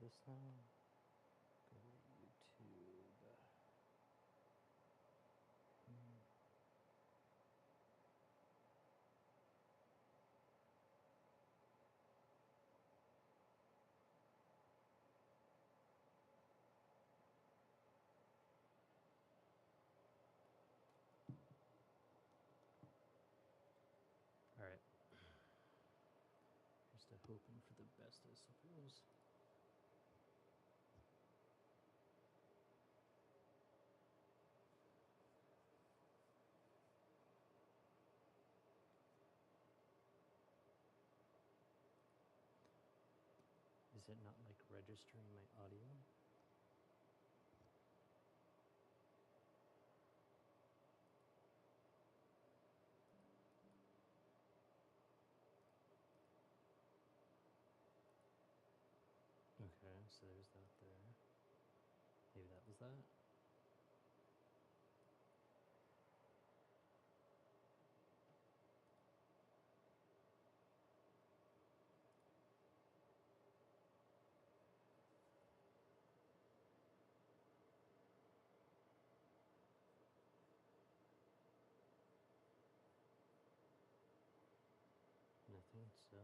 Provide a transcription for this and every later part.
this now. Go to YouTube. All right. Just hoping for the best, I suppose. Is it not like registering my audio? Okay, so there's that there. Maybe that was that. Nothing, so.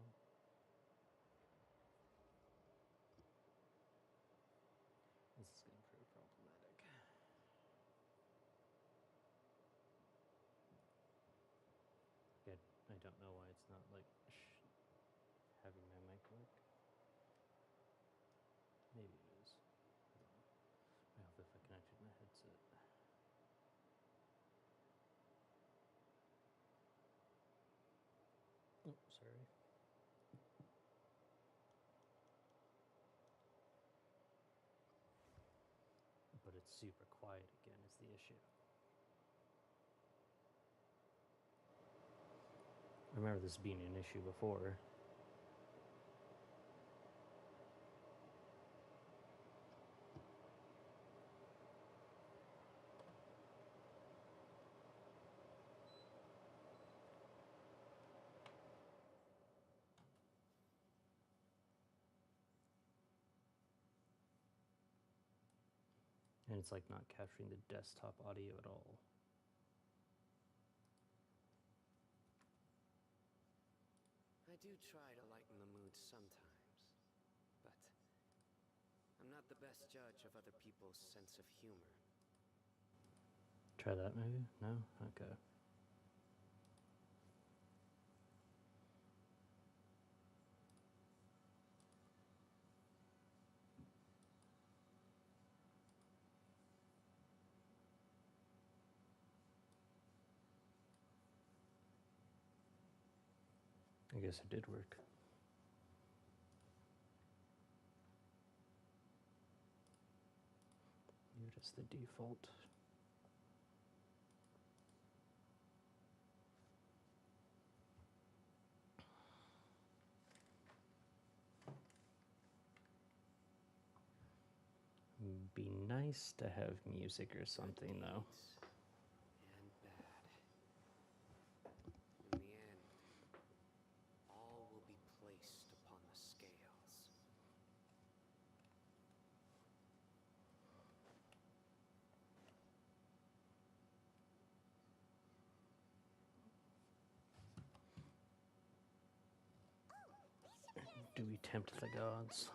This is going to prove problematic. Good. I don't know why it's not like having my mic work. Maybe it is. I hope if I connected my headset. Oh, sorry. But it's super quiet again is the issue. I remember this being an issue before. And it's like not capturing the desktop audio at all. I do try to lighten the mood sometimes, but I'm not the best judge of other people's sense of humor. Try that maybe? No? Okay. I guess it did work. Mute is the default. Be nice to have music or something, though. And bad. In the end, all will be placed upon the scales. Do we tempt the gods?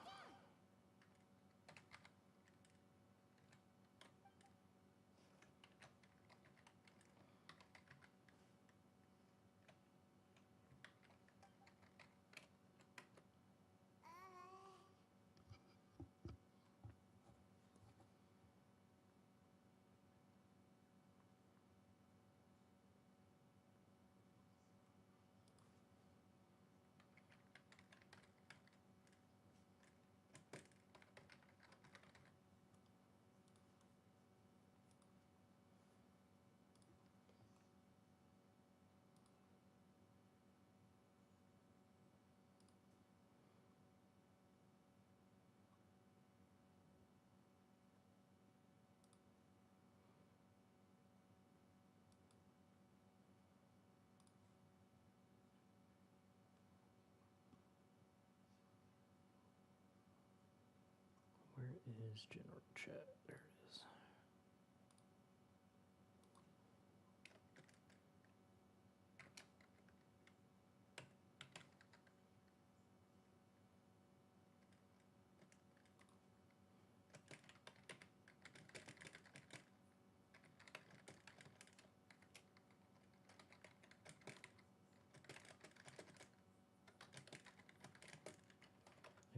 is general chat? There it is.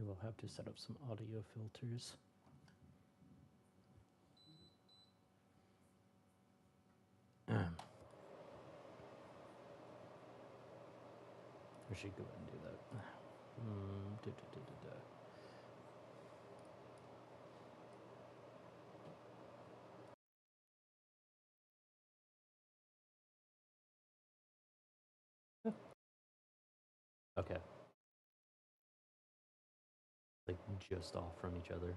I will have to set up some audio filters. I should go ahead and do that. Okay. Like just off from each other.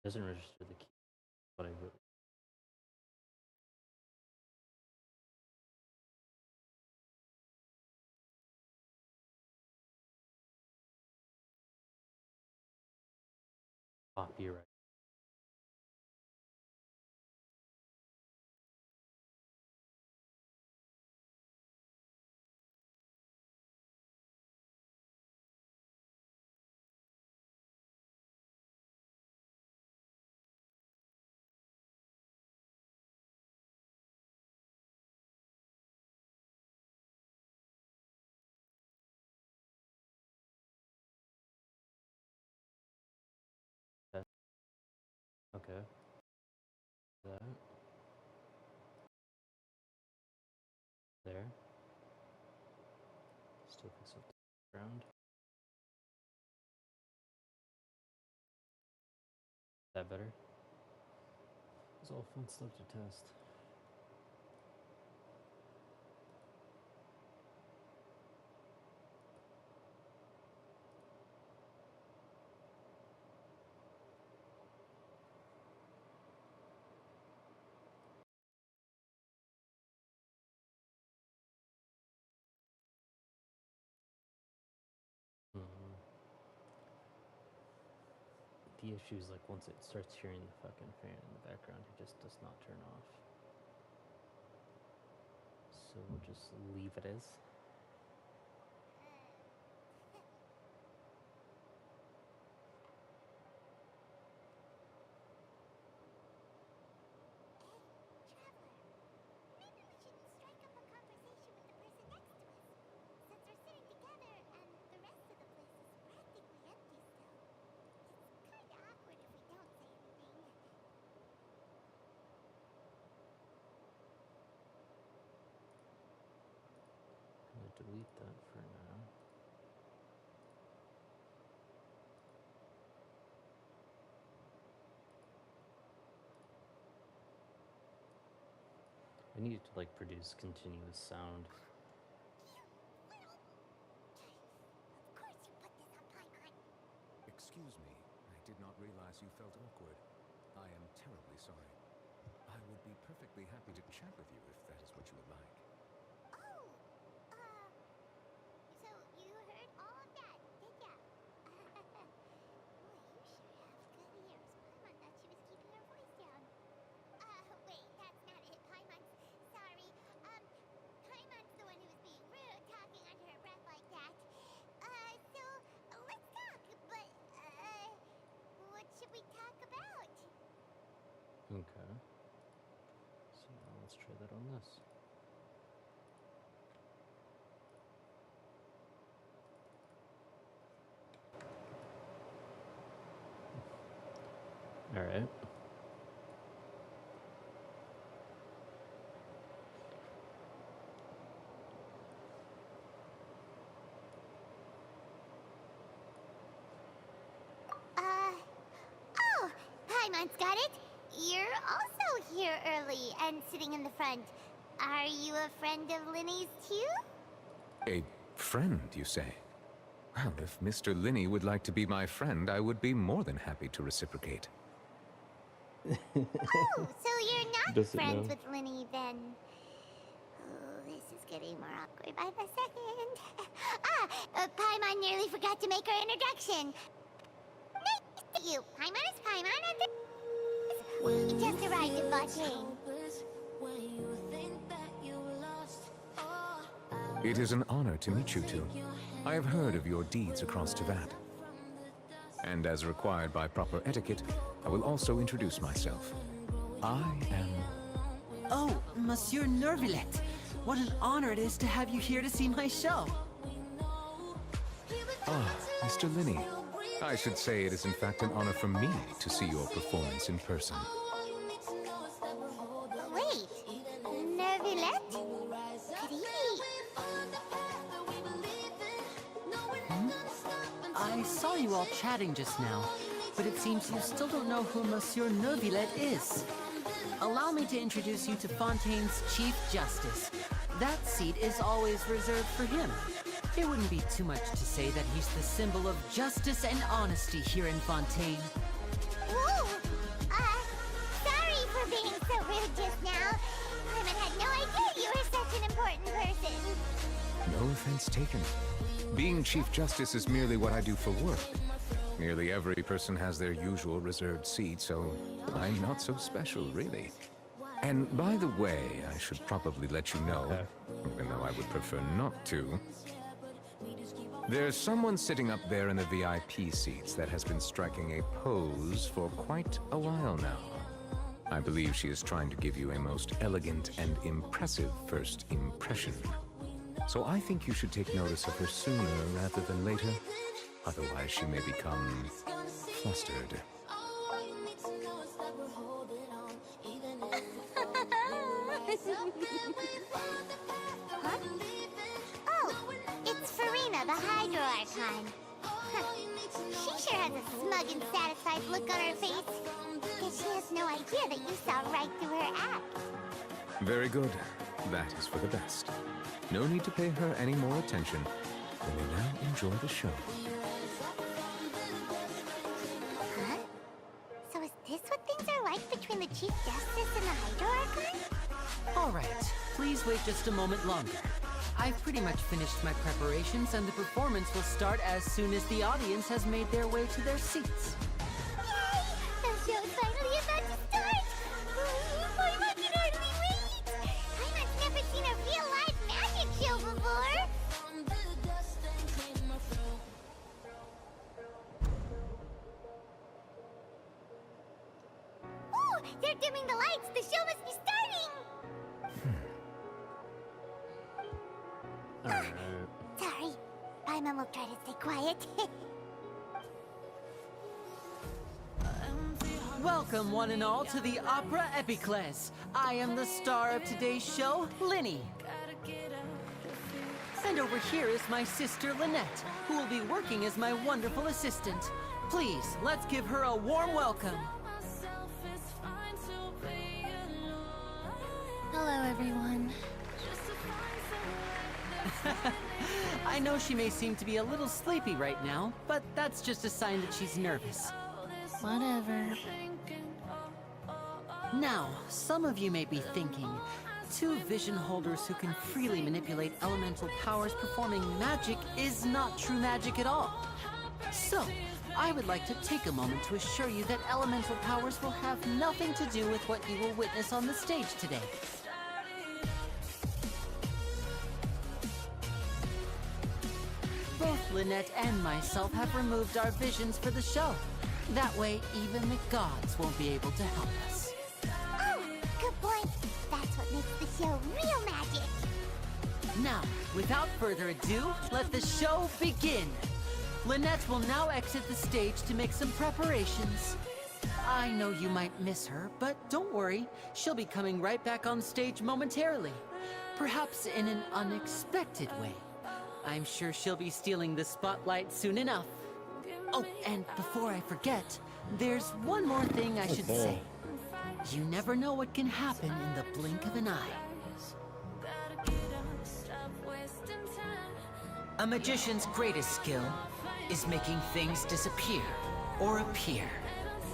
Doesn't register the key, but I really. Copyright. Okay. That. There. Still fix up the ground. That better? It's all fun stuff to test. The issue is like once it starts hearing the fucking fan in the background, it just does not turn off. So we'll just leave it as. Delete that for now. I need to like produce continuous sound. Excuse me, I did not realize you felt awkward. I am terribly sorry. I would be perfectly happy to chat with you if that is what you would like. So you heard all of that, did ya? Boy, you sure have good ears. Paimon thought she was keeping her voice down. Wait, that's not it, Paimon. Sorry. Paimon's the one who was being rude, talking under her breath like that. So, let's talk, but, what should we talk about? Okay. So now let's try that on this. All right. Oh, Paimon's got it. You're also here early and sitting in the front. Are you a friend of Linny's too? A Friend, you say? Well, if Mr. Linney would like to be my friend, I would be more than happy to reciprocate. Oh, so you're not Doesn't friends know. with Linny then? Oh, this is getting more awkward by the second. Paimon nearly forgot to make her introduction. Nice to you. Paimon is Paimon and this... We just arrived in Fontaine. It is an honor to meet you two. I have heard of your deeds across Teyvat. And as required by proper etiquette, I will also introduce myself. I am... Oh, Monsieur Nervillet. What an honor it is to have you here to see my show. Ah, Mr. Linney. I should say it is in fact an honor for me to see your performance in person. Wait, Nervillet? Could he be... I saw you all chatting just now, but it seems you still don't know who Monsieur Nervillet is. Allow me to introduce you to Fontaine's Chief Justice. That seat is always reserved for him. It wouldn't be too much to say that he's the symbol of justice and honesty here in Fontaine. Whoa! Sorry for being so rude just now. Paimon had no idea you were such an important person. No offense taken. Being Chief Justice is merely what I do for work. Nearly every person has their usual reserved seat, so I'm not so special, really. And by the way, I should probably let you know, even though I would prefer not to, there's someone sitting up there in the VIP seats that has been striking a pose for quite a while now. I believe she is trying to give you a most elegant and impressive first impression. So I think you should take notice of her sooner rather than later. Otherwise, she may become flustered. Huh? Oh, it's Farina, the Hydro Archon. Huh. She sure has a smug and satisfied look on her face. Guess she has no idea that you saw right through her act. Very good. That is for the best. No need to pay her any more attention. We may now enjoy the show. Huh? So is this what things are like between the Chief Justice and the Hydro Archon? All right, please wait just a moment longer. I've pretty much finished my preparations, and the performance will start as soon as the audience has made their way to their seats. Yay! The show's finally about to start! Paimon can hardly wait! Paimon's never seen a real live magic show before! Ooh! They're dimming the lights! The show must be starting! Alright. Sorry. Paimon will try to stay quiet. Welcome, one and all, to the Opera Epiclese. I am the star of today's show, Linny. And over here is my sister, Lynette, who will be working as my wonderful assistant. Please, let's give her a warm welcome. Hello, everyone. I know she may seem to be a little sleepy right now, but that's just a sign that she's nervous. Whatever. Now, some of you may be thinking, two vision holders who can freely manipulate elemental powers performing magic is not true magic at all. So, I would like to take a moment to assure you that elemental powers will have nothing to do with what you will witness on the stage today. Both Lynette and myself have removed our visions for the show. That way, even the gods won't be able to help us. Oh, good point. That's what makes the show real magic. Now, without further ado, let the show begin. Lynette will now exit the stage to make some preparations. I know you might miss her, but don't worry. She'll be coming right back on stage momentarily. Perhaps in an unexpected way. I'm sure she'll be stealing the spotlight soon enough. Oh, and before I forget, there's one more thing I should say. You never know what can happen in the blink of an eye. A magician's greatest skill is making things disappear or appear.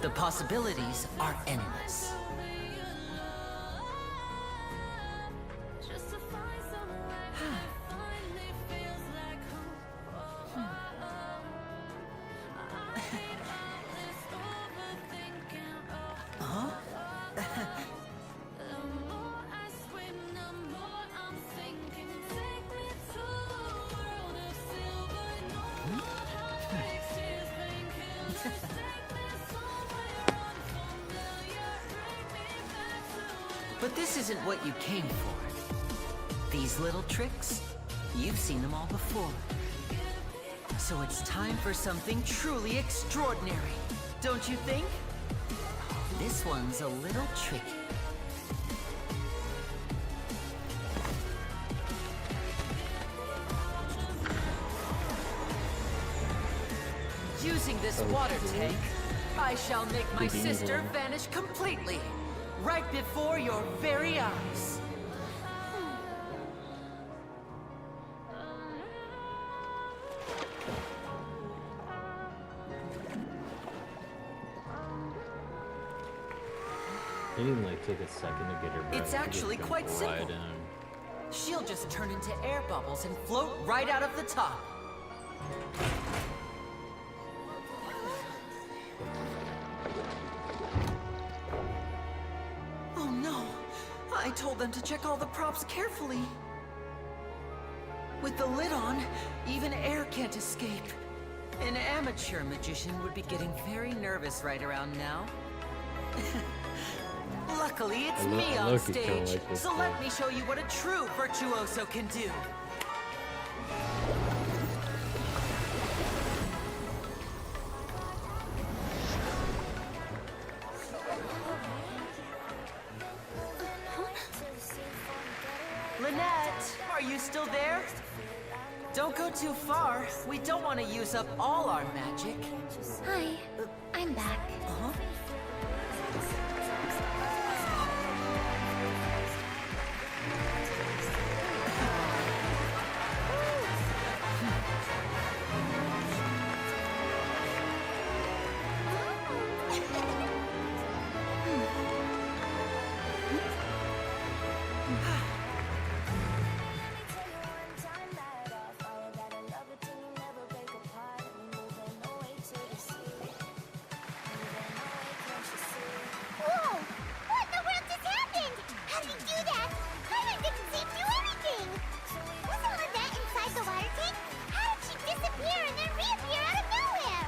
The possibilities are endless. But this isn't what you came for. These little tricks, you've seen them all before. So it's time for something truly extraordinary, don't you think? This one's a little tricky. Using this water tank, I shall make my sister vanish completely, right before your very eyes. It didn't like take a second to get her back. It's actually quite simple. She'll just turn into air bubbles and float right out of the top. Oh no! I told them to check all the props carefully. With the lid on, even air can't escape. An amateur magician would be getting very nervous right around now. Luckily, it's me on stage, so let me show you what a true virtuoso can do. Lynette, are you still there? Don't go too far. We don't want to use up all our magic. Hi, I'm back. Uh-huh. Whoa! What in the world just happened? How did he do that? Paimon didn't see him do anything! Wasn't Lynette inside the water tank? How did she disappear and then reappear out of nowhere?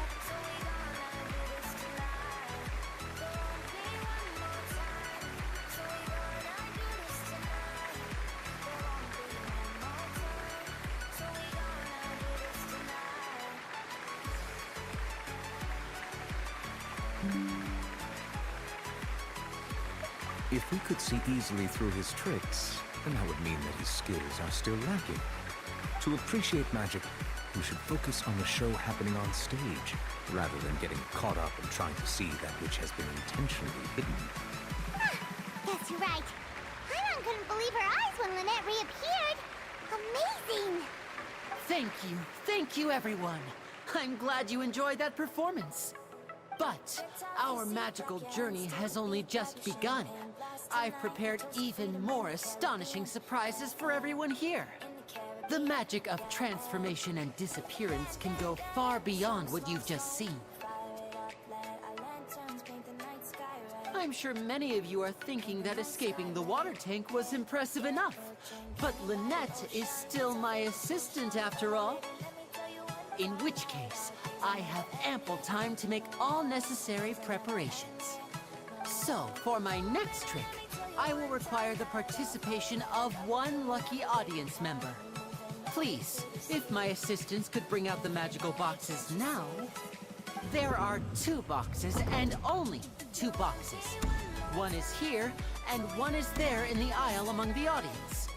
If we could see easily through his tricks, then that would mean that his skills are still lacking. To appreciate magic, we should focus on the show happening on stage, rather than getting caught up in trying to see that which has been intentionally hidden. That's right. Paimon couldn't believe her eyes when Lynette reappeared. Amazing! Thank you everyone. I'm glad you enjoyed that performance. But our magical journey has only just begun. I've prepared even more astonishing surprises for everyone here. The magic of transformation and disappearance can go far beyond what you've just seen. I'm sure many of you are thinking that escaping the water tank was impressive enough. But Lynette is still my assistant after all. In which case, I have ample time to make all necessary preparations. So, for my next trick, I will require the participation of one lucky audience member. Please, if my assistants could bring out the magical boxes now. There are 2 boxes, and only 2 boxes. One is here, and one is there in the aisle among the audience.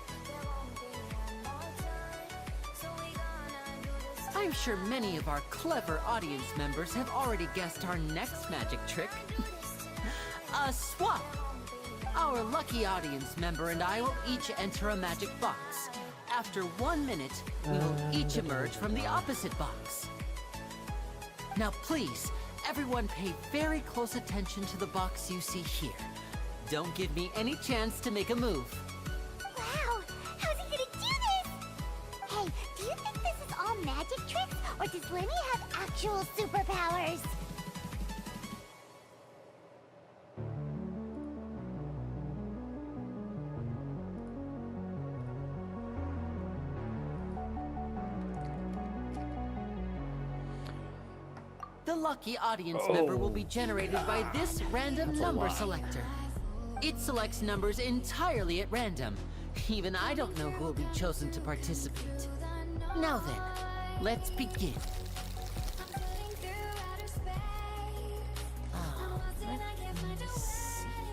I'm sure many of our clever audience members have already guessed our next magic trick. A swap! Our lucky audience member and I will each enter a magic box. After 1 minute, we will each emerge from the opposite box. Now please, everyone pay very close attention to the box you see here. Don't give me any chance to make a move. Wow! How's he gonna do this? Hey, do you think this is all magic tricks, or does Lenny have actual superpowers? The lucky audience member will be generated by this random number selector. It selects numbers entirely at random. Even I don't know who will be chosen to participate. Now then, let's begin.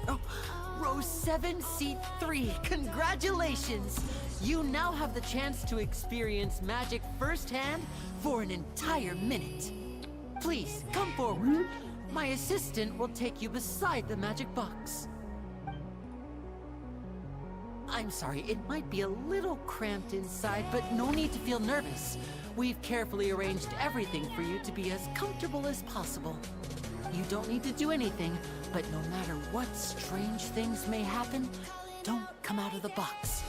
Oh, row 7, seat 3. Congratulations! You now have the chance to experience magic firsthand for an entire minute. Please, come forward. My assistant will take you beside the magic box. I'm sorry, it might be a little cramped inside, but no need to feel nervous. We've carefully arranged everything for you to be as comfortable as possible. You don't need to do anything, but no matter what strange things may happen, don't come out of the box.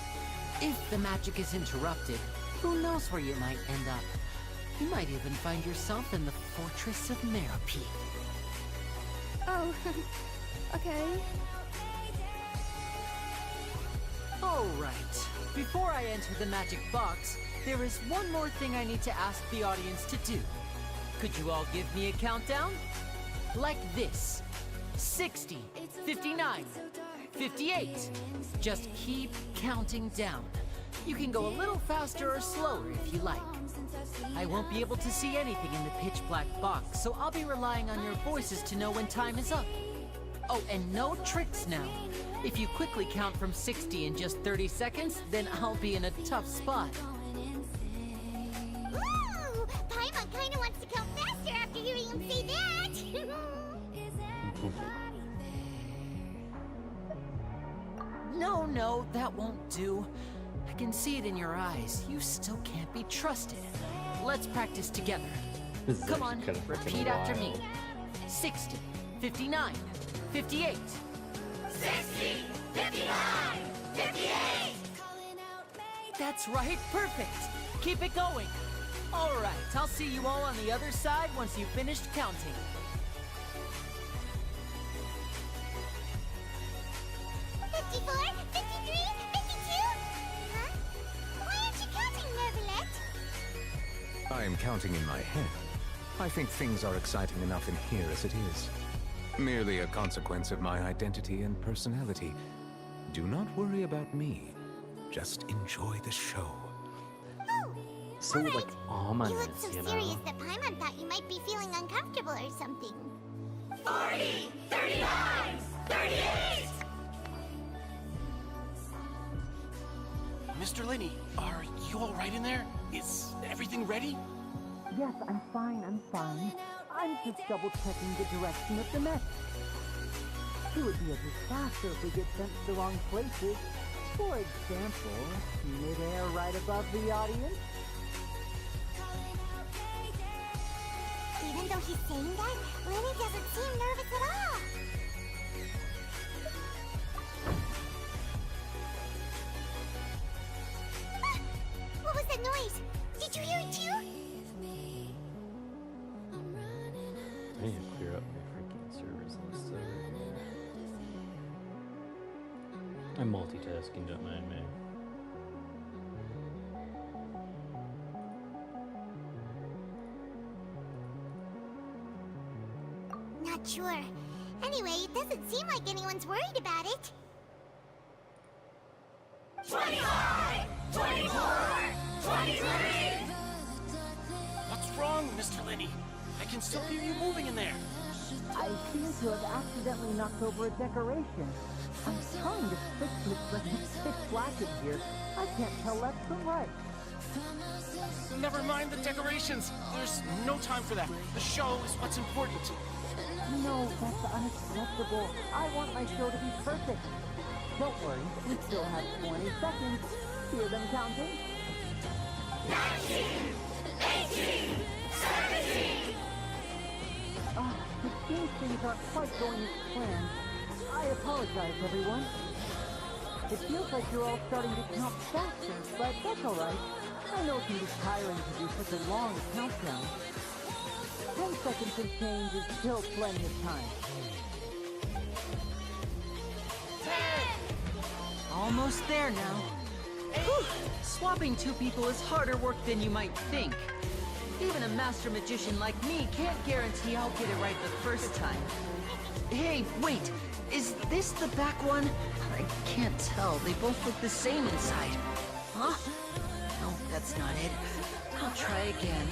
If the magic is interrupted, who knows where you might end up? You might even find yourself in the Fortress of Merope. Oh, okay. All right. Before I enter the magic box, there is one more thing I need to ask the audience to do. Could you all give me a countdown? Like this. 60, 59, 58. Just keep counting down. You can go a little faster or slower if you like. I won't be able to see anything in the pitch-black box, so I'll be relying on your voices to know when time is up. Oh, and no tricks now. If you quickly count from 60 in just 30 seconds, then I'll be in a tough spot. Ooh! Paimon kinda wants to count faster after hearing him say that! No, that won't do. I can see it in your eyes. You still can't be trusted. Let's practice together. This is Come on, actually kinda freaking repeat after wild. me. 60, 59, 58. 60! 59! 58! That's right, perfect. Keep it going. All right, I'll see you all on the other side once you've finished counting. 54, 53, 52? Huh? Why aren't you counting, Nervalet? I am counting in my head. I think things are exciting enough in here as it is. Merely a consequence of my identity and personality. Do not worry about me. Just enjoy the show. Oh, So all right. like ominous, You look so you know? serious that Paimon thought you might be feeling uncomfortable or something. 40, 39, 38! Mr. Linney, are you all right in there? Is everything ready? Yes, I'm fine. I'm just double-checking the direction of the mess. It would be a disaster if we get sent to the wrong places. For example, mid-air right above the audience. Even though he's saying that, Lenny doesn't seem nervous at all. Ah! What was that noise? Did you hear it too? I need to clear up my freaking servers list over here. I'm multitasking, don't mind me. Not sure. Anyway, it doesn't seem like anyone's worried about it. 25, 24, 23! What's wrong, Mr. Linney? I can still hear you moving in there. I seem to have accidentally knocked over a decoration. I'm trying to fix it, but it's pitch black in here. I can't tell left from right. Never mind the decorations. There's no time for that. The show is what's important. No, that's unacceptable. I want my show to be perfect. Don't worry, we still have 20 seconds. Hear them counting? 19, 18, 17. It seems things aren't quite going as planned. I apologize, everyone. It feels like you're all starting to count faster, but that's alright. I know it can be tiring to do such a long countdown. 10 seconds and change is still plenty of time. 10, Almost there now. Whew. Swapping two people is harder work than you might think. Even a master magician like me can't guarantee I'll get it right the first time. Hey, wait! Is this the back one? I can't tell. They both look the same inside. Huh? No, that's not it. I'll try again.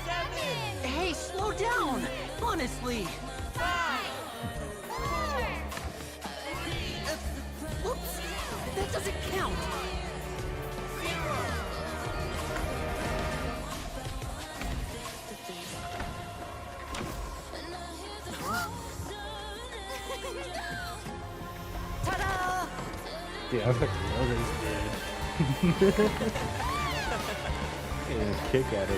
7, Hey, slow down! Honestly! 5, 4, Whoops! That doesn't count! 0. Ta-da! Dude, I fucking know this dude. Getting a kick out of it.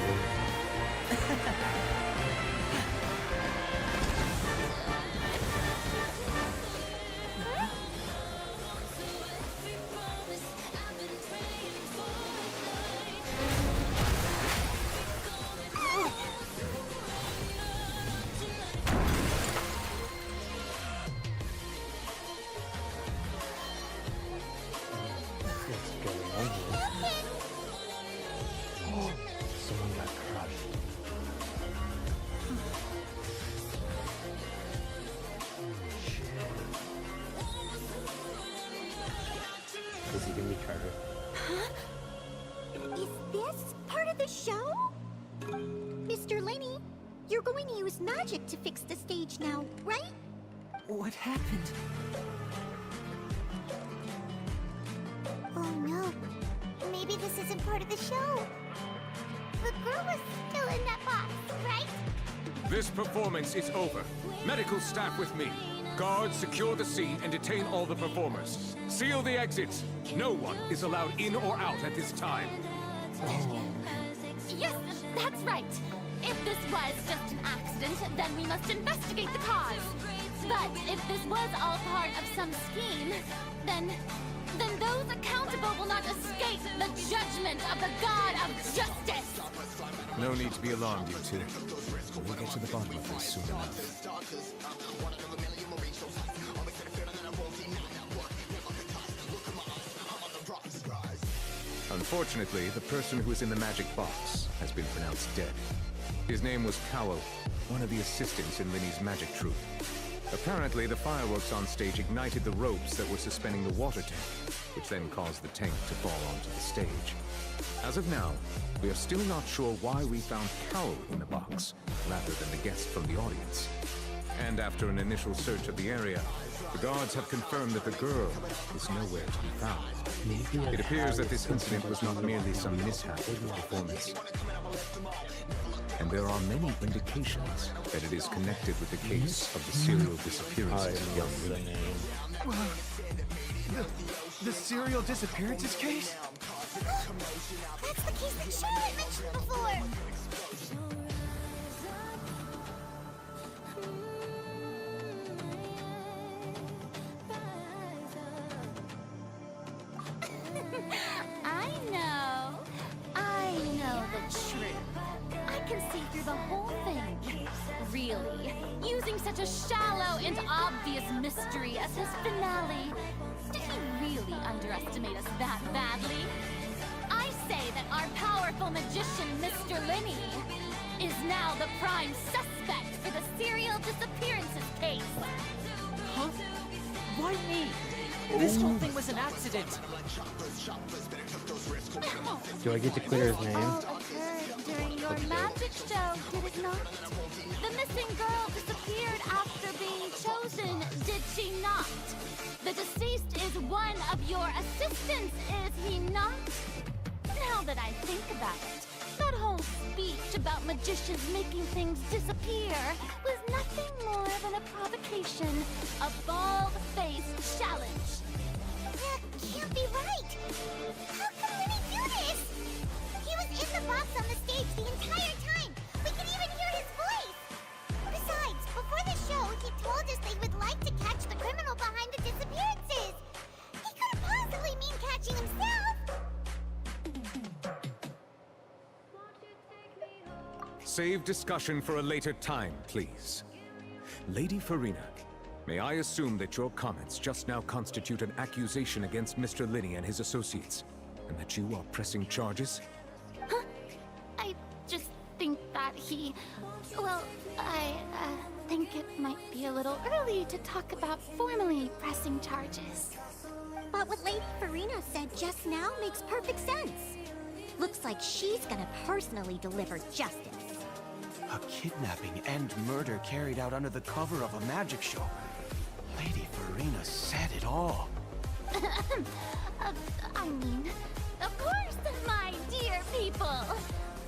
What's going on here? Someone got crushed. Shit. Is he gonna be Carter? Is this part of the show? Mr. Lenny, you're going to use magic to fix the stage now, right? What happened? Oh no. Maybe this isn't part of the show. The girl was still in that box, right? This performance is over. Medical staff with me. Guards, secure the scene and detain all the performers. Seal the exits. No one is allowed in or out at this time. Yes, that's right. If this was just an accident, then we must investigate the cause. But if this was all part of some scheme, then those accountable will not escape the judgment of the God of Justice. No need to be alarmed, you two. We'll get to the bottom of this soon enough. Unfortunately, the person who is in the magic box has been pronounced dead. His name was Cowell, one of the assistants in Linny's magic troupe. Apparently, the fireworks on stage ignited the ropes that were suspending the water tank, which then caused the tank to fall onto the stage. As of now, we are still not sure why we found Cowell in the box, rather than the guest from the audience. And after an initial search of the area, the guards have confirmed that the girl is nowhere to be found. It appears that this incident was not merely some mishap with the performance. And there are many indications that it is connected with the case of the serial disappearances of young women. The serial disappearances case? That's the case that Charlotte mentioned before! I know the truth. I can see through the whole thing. Really, using such a shallow and obvious mystery as his finale. Did he really underestimate us that badly? I say that our powerful magician, Mr. Linny, is now the prime suspect for the serial disappearances case. Huh? Why me? This whole thing was an accident. Do I get to clear his name? All occurred during your magic show, did it not? The missing girl disappeared after being chosen, did she not? The deceased is one of your assistants, is he not? Now that I think about it, that whole speech about magicians making things disappear was nothing more than a provocation, a bald-faced challenge. That can't be right! How can Lenny do this? He Save discussion for a later time, please. Lady Farina, may I assume that your comments just now constitute an accusation against Mr. Linney and his associates, and that you are pressing charges? Huh? I just think that he... Well, I think it might be a little early to talk about formally pressing charges. But what Lady Farina said just now makes perfect sense. Looks like she's gonna personally deliver justice. A kidnapping and murder carried out under the cover of a magic show. Lady Farina said it all. I mean, of course, my dear people.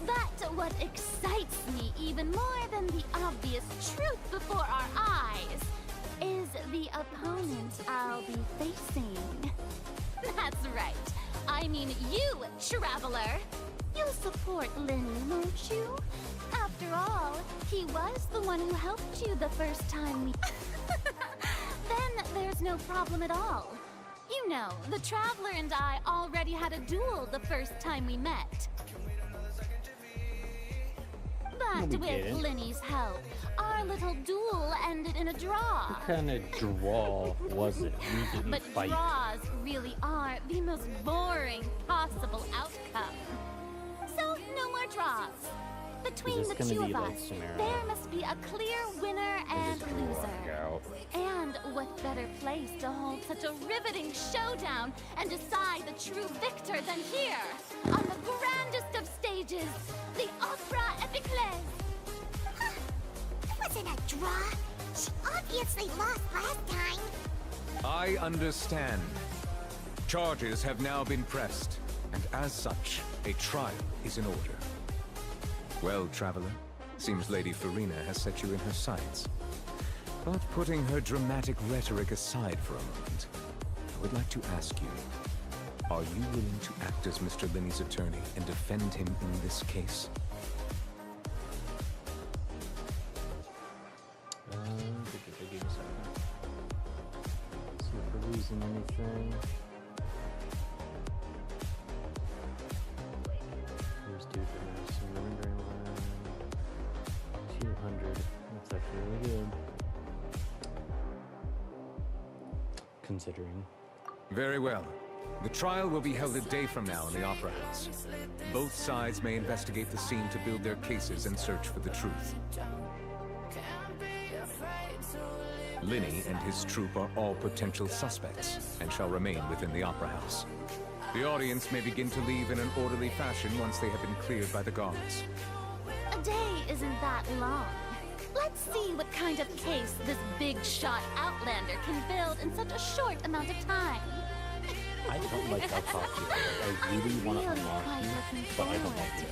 But what excites me even more than the obvious truth before our eyes is the opponent I'll be facing. That's right. I mean you, Traveler. You'll support Lenny, won't you? After all, he was the one who helped you the first time we... Then there's no problem at all. You know, the Traveler and I already had a duel the first time we met. But with Lenny's help, our little duel ended in a draw. What kind of draw was it? We didn't fight. Draws really are the most boring possible outcome. So, no more draws. Between the two of us, there must be a clear winner and loser. And what better place to hold such a riveting showdown and decide the true victor than here, on the grandest of stages, the Opera Epiclese. It wasn't a draw. She obviously lost last time. I understand. Charges have now been pressed, and as such, a trial is in order. Well, Traveler, seems Lady Farina has set you in her sights. But putting her dramatic rhetoric aside for a moment, I would like to ask you, are you willing to act as Mr. Linney's attorney and defend him in this case? Give me a second. See if we're losing anything. Here's due for this. Remembering 200. That's actually really good. Considering. Very well. The trial will be held a day from now in the Opera House. Both sides may investigate the scene to build their cases and search for the truth. Linney and his troupe are all potential suspects and shall remain within the Opera House. The audience may begin to leave in an orderly fashion once they have been cleared by the guards. A day isn't that long. Let's see what kind of case this big-shot Outlander can build in such a short amount of time. I don't like how cocky you are. I really want to unlock you, but I don't like it.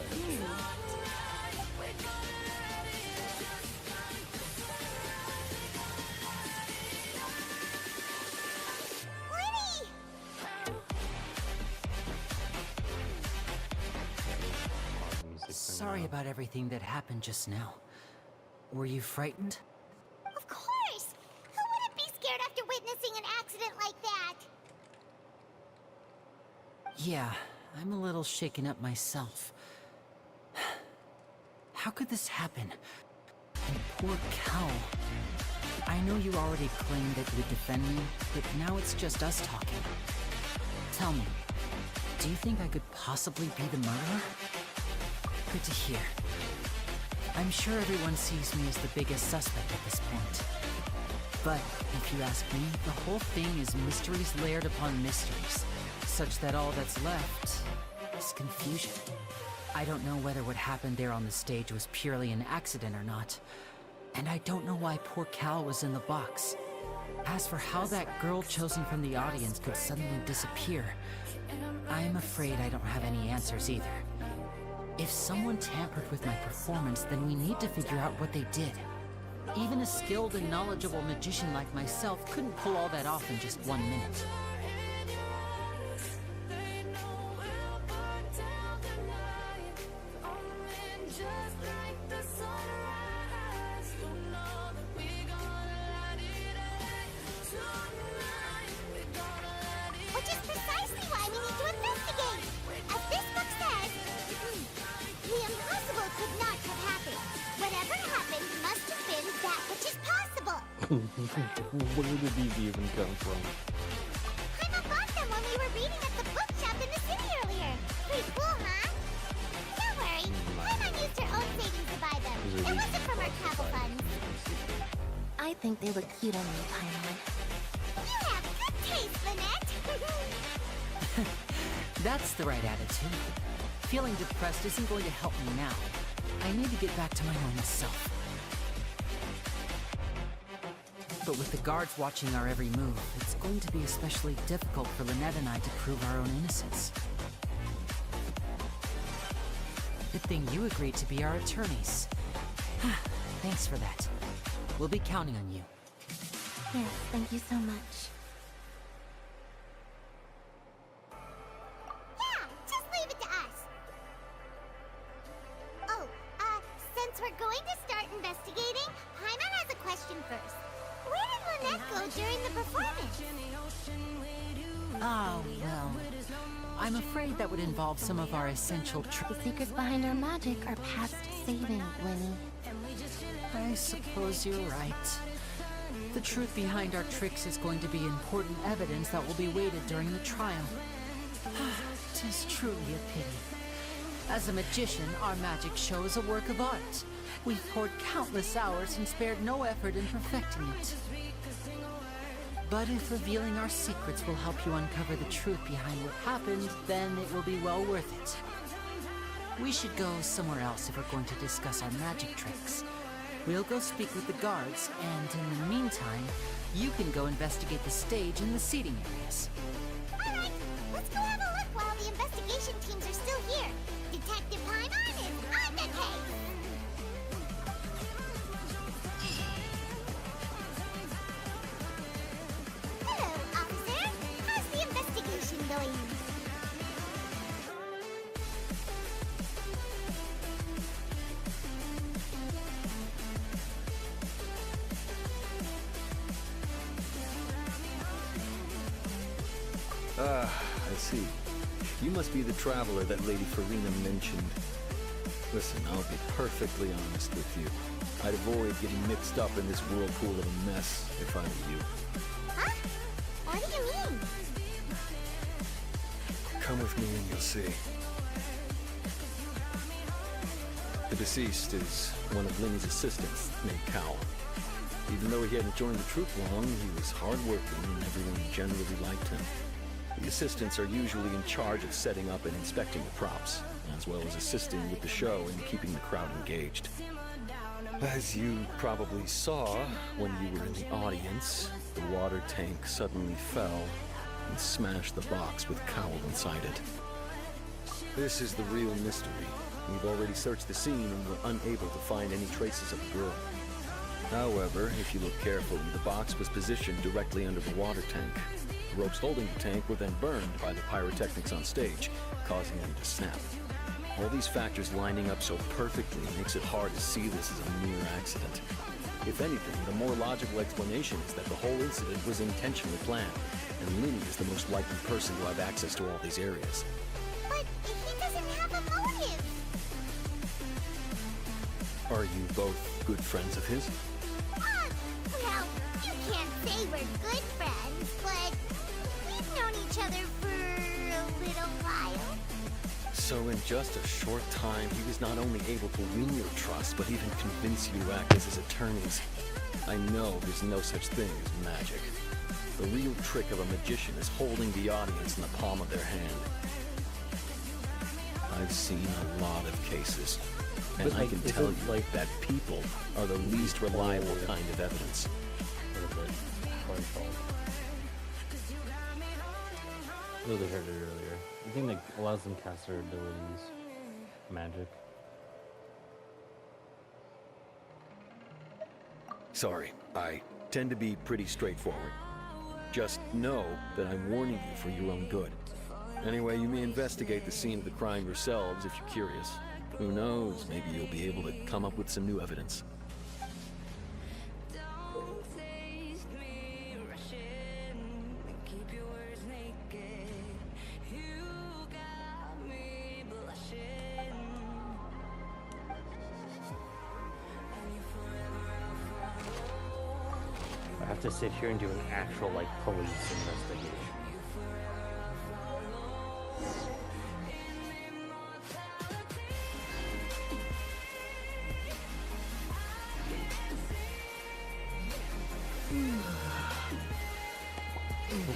Sorry about everything that happened just now. Were you frightened? Of course! Who wouldn't be scared after witnessing an accident like that? Yeah, I'm a little shaken up myself. How could this happen? And poor Cal. I know you already claimed that you'd defend me, but now it's just us talking. Tell me, do you think I could possibly be the murderer? Good to hear. I'm sure everyone sees me as the biggest suspect at this point. But, if you ask me, the whole thing is mysteries layered upon mysteries, such that all that's left is confusion. I don't know whether what happened there on the stage was purely an accident or not, and I don't know why poor Cal was in the box. As for how that girl chosen from the audience could suddenly disappear, I'm afraid I don't have any answers either. If someone tampered with my performance, then we need to figure out what they did. Even a skilled and knowledgeable magician like myself couldn't pull all that off in just 1 minute. Which is precisely why we need to investigate! As this book says, Where did these even come from? Paimon bought them when we were reading at the bookshop in the city earlier. Pretty cool, huh? Don't worry, Paimon used her own savings to buy them. It wasn't from our travel funds. I think they look cute on you, Paimon. You have good taste, Lynette. That's the right attitude. Feeling depressed isn't going to help me now. I need to get back to my normal self. But with the guards watching our every move, it's going to be especially difficult for Lynette and I to prove our own innocence. Good thing you agreed to be our attorneys. Thanks for that. We'll be counting on you. Yes, thank you so much. Yeah, just leave it to us. Oh, since we're going to start investigating, Paimon has a question first. Where did Lynette go during the performance? Oh, well. I'm afraid that would involve some of our essential The secrets behind our magic are past saving, Winnie. I suppose you're right. The truth behind our tricks is going to be important evidence that will be weighted during the trial. 'Tis truly a pity. As a magician, our magic show is a work of art. We've poured countless hours and spared no effort in perfecting it. But if revealing our secrets will help you uncover the truth behind what happened, then it will be well worth it. We should go somewhere else if we're going to discuss our magic tricks. We'll go speak with the guards, and in the meantime, you can go investigate the stage and the seating areas. Alright, let's go have a look while the investigation teams are still here. Detective Paimon is on the case! Hello, officer. How's the investigation going? I see. You must be the traveler that Lady Farina mentioned. Listen, I'll be perfectly honest with you. I'd avoid getting mixed up in this whirlpool of a mess if I were you. Huh? What do you mean? Come with me and you'll see. The deceased is one of Linny's assistants, named Cal. Even though he hadn't joined the troupe long, he was hardworking and everyone generally liked him. The assistants are usually in charge of setting up and inspecting the props, as well as assisting with the show and keeping the crowd engaged. As you probably saw when you were in the audience, the water tank suddenly fell and smashed the box with Cowl inside it. This is the real mystery. We've already searched the scene and were unable to find any traces of the girl. However, if you look carefully, the box was positioned directly under the water tank. The ropes holding the tank were then burned by the pyrotechnics on stage, causing them to snap. All these factors lining up so perfectly makes it hard to see this as a mere accident. If anything, the more logical explanation is that the whole incident was intentionally planned, and Linny is the most likely person to have access to all these areas. But he doesn't have a motive. Are you both good friends of his? Well, you can't say we're good friends, but we've known each other for a little while. So in just a short time, he was not only able to win your trust, but even convince you to act as his attorneys. I know there's no such thing as magic. The real trick of a magician is holding the audience in the palm of their hand. I've seen a lot of cases, and But, I can tell you like that people are the least reliable kind of evidence. A little bit controlled. Really heard it earlier. I think that allows them to cast their abilities. Magic. Sorry, I tend to be pretty straightforward. Just know that I'm warning you for your own good. Anyway, you may investigate the scene of the crime yourselves if you're curious. Who knows, maybe you'll be able to come up with some new evidence. to sit here and do an actual, like, police investigation.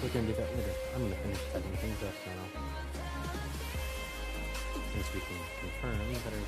We're gonna do that later. I'm gonna finish setting things up now. Since we can confirm that our